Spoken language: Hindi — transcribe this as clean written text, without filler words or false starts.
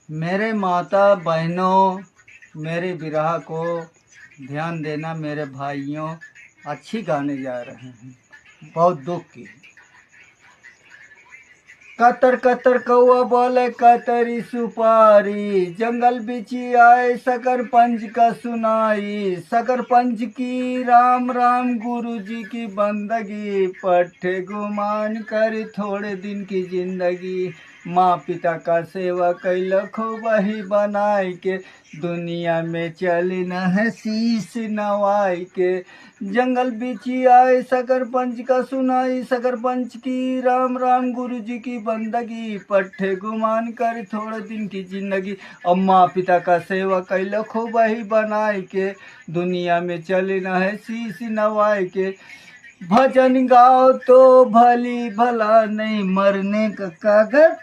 मेरे माता बहनों, मेरे विरह को ध्यान देना मेरे भाइयों। अच्छी गाने जा रहे हैं, बहुत दुख की। कतर कतर कौआ बोले कतरी सुपारी, जंगल बिची आए सकर पंच का सुनाई। सकर पंच की राम राम गुरु जी की बंदगी, पट्टे गुमान कर थोड़े दिन की जिंदगी। माँ पिता का सेवा कैल खूब ही बनाई के, दुनिया में चली न है शीश नवाई के। जंगल बिची आए सकर पंच का सुनाई, सकर पंच की राम राम गुरु जी की बंदगी, पट्टे गुमान कर थोड़े दिन की जिंदगी। अब माँ पिता का सेवा कैल खूब ही बनाए के, दुनिया में चले न है शीश नवाए के। भजन गाओ तो भली भला नहीं, मरने का कागज